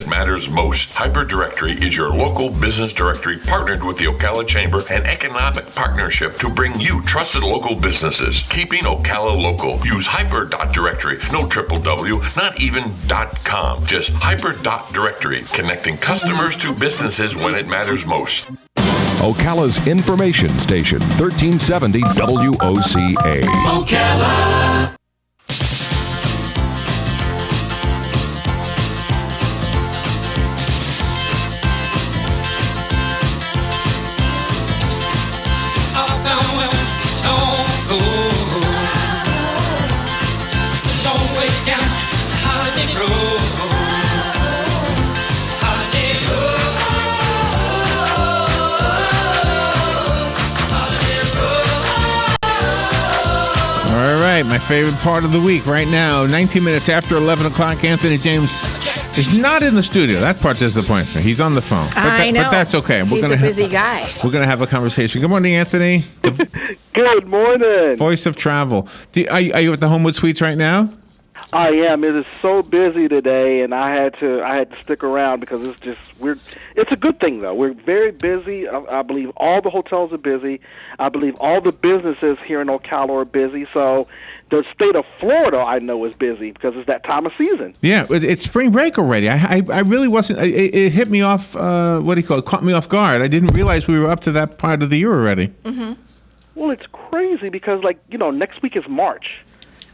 matters most. HyperDirectory is your local business directory partnered with the Ocala Chamber and Economic Partnership to bring you trusted local businesses. Keeping Ocala local. Use hyper.directory. No triple W, not even .com. Just hyper.directory. Connecting customers to businesses when it matters most. Ocala's information station, 1370 WOCA. Ocala. My favorite part of the week right now, 19 minutes after 11 o'clock, Anthony James is not in the studio. That part disappoints me. He's on the phone. I know. But that's okay. He's a busy guy. We're going to have a conversation. Good morning, Anthony. Good morning. Voice of travel. Are you at the Homewood Suites right now? I am. It is so busy today, and I had to stick around because it's a good thing though. We're very busy. I believe all the hotels are busy. I believe all the businesses here in Ocala are busy. So the state of Florida, I know, is busy because it's that time of season. Yeah, it's spring break already. I really wasn't. It hit me off. It caught me off guard. I didn't realize we were up to that part of the year already. Mm-hmm. Well, it's crazy because next week is March.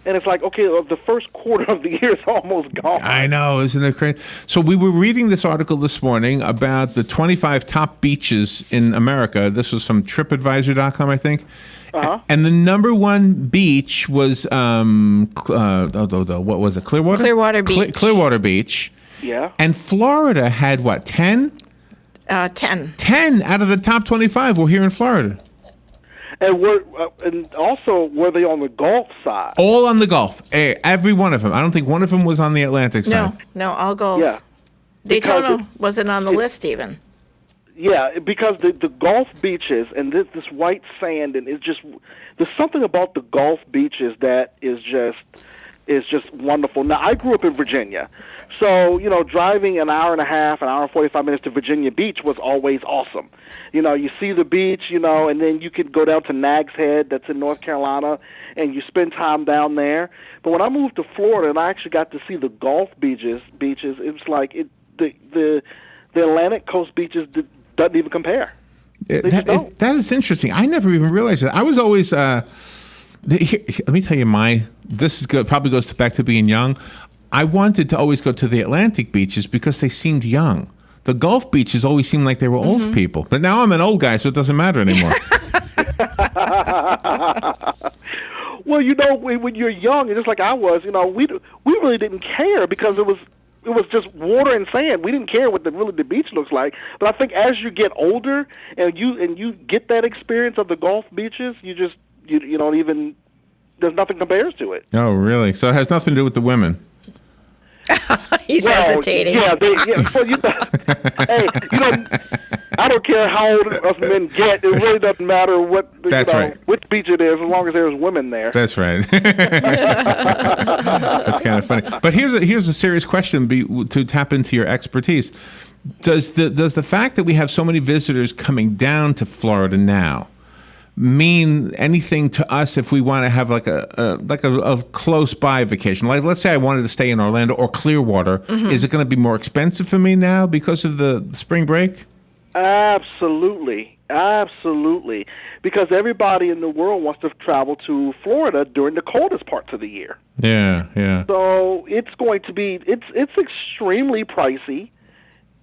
And it's like, okay, the first quarter of the year is almost gone. I know, isn't it crazy? So we were reading this article this morning about the 25 top beaches in America. This was from TripAdvisor.com, I think. Uh-huh. And the number one beach was, what was it, Clearwater? Clearwater Beach. Clearwater Beach. Yeah. And Florida had what, 10? 10. 10 out of the top 25 were here in Florida. And also, were they on the Gulf side? All on the Gulf. Every one of them. I don't think one of them was on the Atlantic side. No, all Gulf. Yeah. Daytona wasn't on the list even. Yeah, because the Gulf beaches and this white sand, and there's something about the Gulf beaches that is just wonderful. Now, I grew up in Virginia. So, driving an hour and 45 minutes to Virginia Beach was always awesome. You see the beach, and then you could go down to Nags Head, that's in North Carolina, and you spend time down there. But when I moved to Florida and I actually got to see the Gulf beaches, it was like the Atlantic coast beaches doesn't even compare. That is interesting. I never even realized that. I was always... let me tell you this is good. Probably goes back to being young. I wanted to always go to the Atlantic beaches because they seemed young. The Gulf beaches always seemed like they were old people. But now I'm an old guy, so it doesn't matter anymore. Well, when you're young, just like I was, we really didn't care because it was just water and sand. We didn't care what the beach looks like. But I think as you get older and you get that experience of the Gulf beaches, you don't even, there's nothing compares to it. Oh, really? So it has nothing to do with the women. He's hesitating. Yeah, hey, I don't care how old us men get. It really doesn't matter what which beach it is, as long as there's women there. That's right. That's kind of funny. But here's a serious question to tap into your expertise. Does the fact that we have so many visitors coming down to Florida now mean anything to us if we want to have like a close by vacation? Like, let's say I wanted to stay in Orlando or Clearwater. Mm-hmm. Is it going to be more expensive for me now because of the spring break? Absolutely. Because everybody in the world wants to travel to Florida during the coldest parts of the year. Yeah. So it's going to be it's extremely pricey.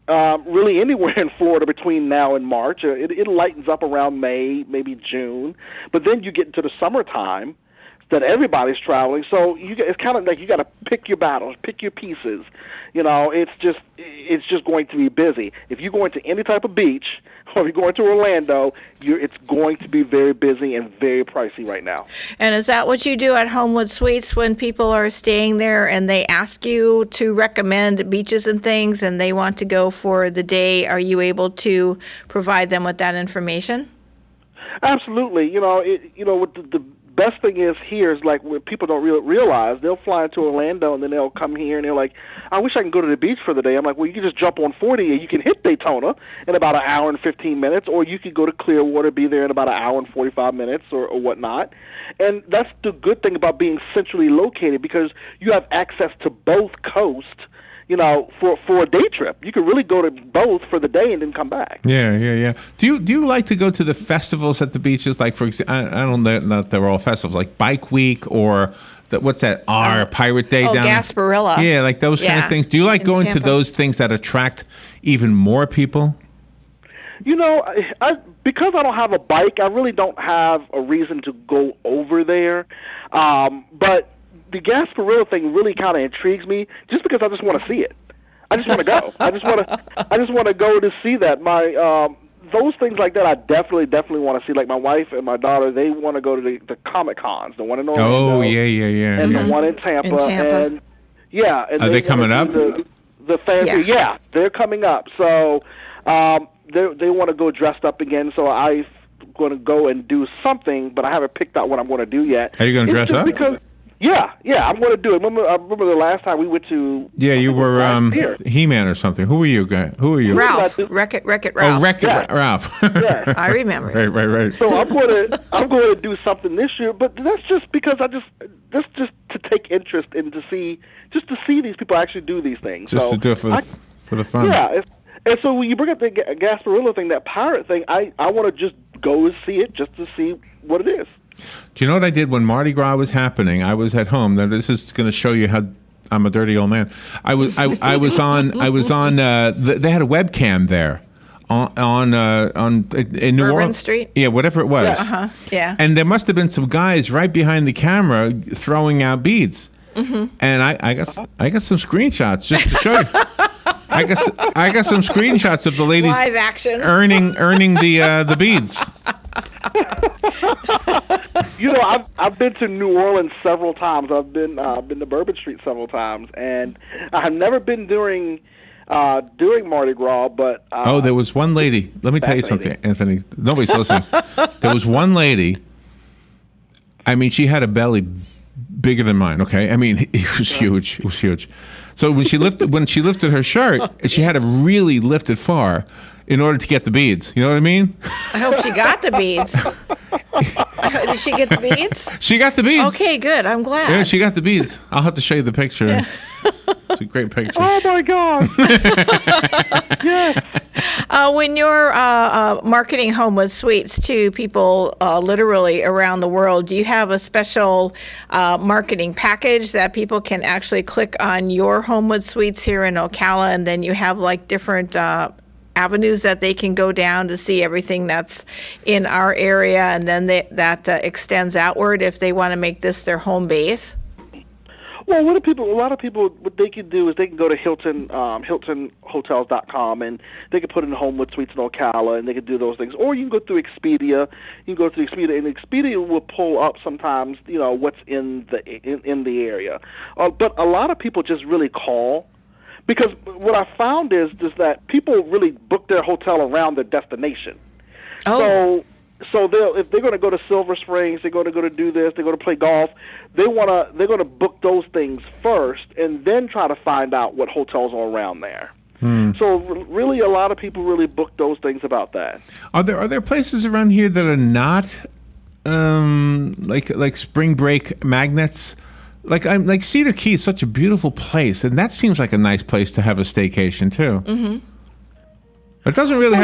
Really anywhere in Florida between now and March. It lightens up around May, maybe June. But then you get into the summertime that everybody's traveling. So it's kind of like you got to pick your battles, pick your pieces. It's just going to be busy. If you go into any type of beach, or if you're going to Orlando, it's going to be very busy and very pricey right now. And is that what you do at Homewood Suites when people are staying there and they ask you to recommend beaches and things and they want to go for the day? Are you able to provide them with that information? Absolutely. With best thing is here is like what people don't realize, they'll fly into Orlando and then they'll come here and they're like, I wish I can go to the beach for the day. I'm like, well, you can just jump on 40 and you can hit Daytona in about an hour and 15 minutes, or you could go to Clearwater, be there in about an hour and 45 minutes or whatnot. And that's the good thing about being centrally located, because you have access to both coasts. You know, for a day trip, you could really go to both for the day and then come back. Yeah. Do you like to go to the festivals at the beaches? Like, for example, I don't know, not they're all festivals, like Bike Week or what's that? Pirate Day down. Gasparilla. Yeah, like those kind of things. Do you like going to those things that attract even more people? You know, because I don't have a bike, I really don't have a reason to go over there. But the Gasparilla thing really kind of intrigues me, just because I just want to see it. I just want to go. I just want to go to see that. Those things like that, I definitely want to see. Like my wife and my daughter, they want to go to the Comic Cons, the one in Orlando. Oh yeah. And the one in Tampa. And yeah. And Are they coming up? The fancy, yeah, they're coming up. So they want to go dressed up again. So I'm going to go and do something, but I haven't picked out what I'm going to do yet. Are you going to dress up? Because, yeah, I'm going to do it. I remember the last time we went to. Yeah, you were He-Man or something. Who were you, guy? Who were you? Ralph. Wreck-It Ralph. Oh, Wreck-It Ralph. Yeah. I remember. Right. So I'm going to do something this year, but that's just because that's just to take interest in to see these people actually do these things. Just to do it for the fun. Yeah. And so when you bring up the Gasparilla thing, that pirate thing, I want to just go and see it just to see what it is. Do you know what I did when Mardi Gras was happening? I was at home. Now this is going to show you how I'm a dirty old man. I was on. They had a webcam there on in New Bourbon Orleans Street? Yeah, whatever it was. Yeah. And there must have been some guys right behind the camera throwing out beads. Mm-hmm. And I got some screenshots just to show you. I got some screenshots of the ladies live action earning the beads. You know, I've been to New Orleans several times. I've been to Bourbon Street several times, and I've never been during Mardi Gras. But there was one lady. Let me tell you something, Anthony. Nobody's listening. There was one lady. I mean, she had a belly bigger than mine. Okay, I mean, it was huge. It was huge. So when she lifted her shirt, she had to really lift it far in order to get the beads. You know what I mean? I hope she got the beads. Did she get the beads? She got the beads. Okay, good. I'm glad. Yeah, she got the beads. I'll have to show you the picture. Yeah. It's a great picture. Oh my God! Yes. When you're marketing Homewood Suites to people literally around the world, do you have a special marketing package that people can actually click on your Homewood Suites here in Ocala, and then you have like different avenues that they can go down to see everything that's in our area, and then that extends outward if they want to make this their home base? Well, a lot of people, what they can do is they can go to HiltonHotels.com, and they can put in Homewood Suites in Ocala, and they can do those things. Or you can go through Expedia. You can go through Expedia, and Expedia will pull up sometimes, you know, what's in the area. But a lot of people just really call, because what I found is that people really book their hotel around their destination. Oh. So if they're going to go to Silver Springs, they're going to go to do this, they're going to play golf, they're going to book those things first, and then try to find out what hotels are around there. So really, a lot of people really book those things about that. Are there places around here that are not like spring break magnets? Like Cedar Key is such a beautiful place, and that seems like a nice place to have a staycation too. Mm-hmm. It doesn't really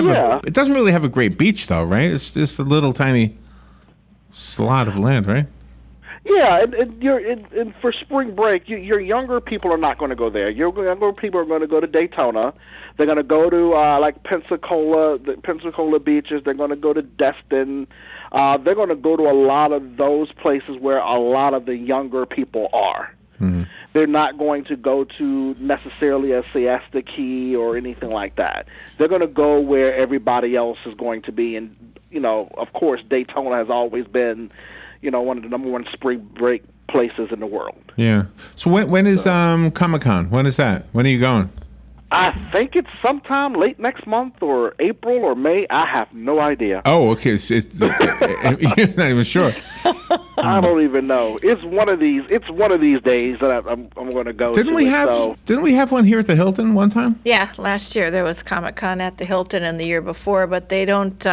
have a great beach though, right? It's just a little tiny slot of land, right? Yeah, and for spring break, your younger people are not going to go there. Your younger people are going to go to Daytona. They're going to go to like Pensacola, the Pensacola beaches. They're going to go to Destin. They're going to go to a lot of those places where a lot of the younger people are. Mm-hmm. They're not going to go to necessarily a Siesta Key or anything like that. They're going to go where everybody else is going to be. And, you know, of course, Daytona has always been, you know, one of the number one spring break places in the world. Yeah. So when is Comic-Con? When is that? When are you going? I think it's sometime late next month or April or May. I have no idea. Oh, okay. You're not even sure. I don't even know. It's one of these. It's one of these days that I'm going to go. Didn't to we it, have so. Didn't we have one here at the Hilton one time? Yeah, last year there was Comic-Con at the Hilton and the year before, but they don't,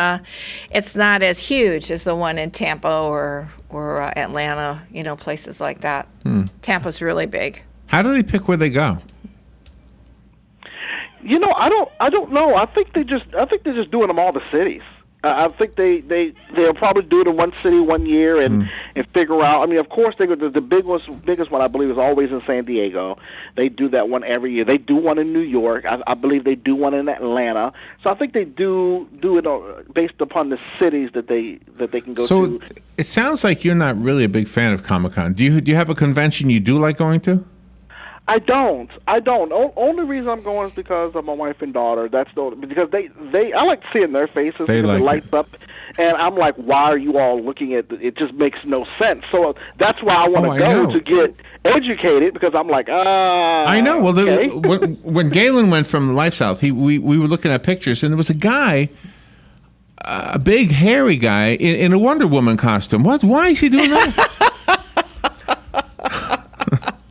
it's not as huge as the one in Tampa or Atlanta, places like that. Tampa's really big. How do they pick where they go? I don't know. I think they're just doing them all the cities. I think they'll probably do it in one city 1 year and figure out. I mean, of course, the biggest one I believe is always in San Diego. They do that one every year. They do one in New York. I believe they do one in Atlanta. So I think they do it based upon the cities that they can go to. So it sounds like you're not really a big fan of Comic-Con. Do you have a convention you do like going to? I don't. Only reason I'm going is because of my wife and daughter. That's because I like seeing their faces because it lights up, and I'm like, why are you all looking at it? Just makes no sense. So that's why I want to go to get educated because I'm like, I know. Well, okay. when Galen went from Life South, we were looking at pictures, and there was a guy, a big hairy guy in a Wonder Woman costume. What? Why is he doing that?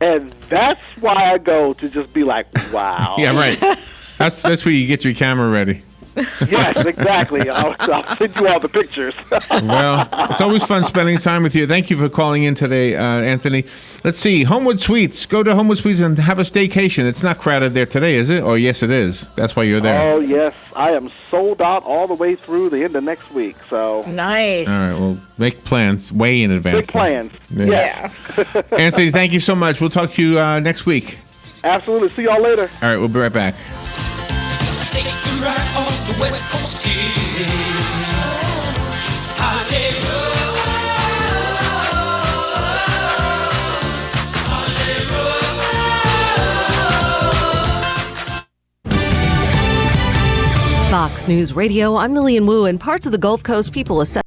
And that's why I go to just be like, wow. Yeah, right. That's where you get your camera ready. Yes, exactly. I'll send you all the pictures. Well, it's always fun spending time with you. Thank you for calling in today, Anthony. Let's see. Homewood Suites. Go to Homewood Suites and have a staycation. It's not crowded there today, is it? Or yes, it is. That's why you're there. Oh, yes. I am sold out all the way through the end of next week. So Nice. All right. Well, make plans way in advance. big plans. Yeah. Anthony, thank you so much. We'll talk to you next week. Absolutely. See y'all later. All right. We'll be right back. Take you right on the West Coast here. Holiday Road. Fox News Radio, I'm Lillian Wu. In parts of the Gulf Coast, people assess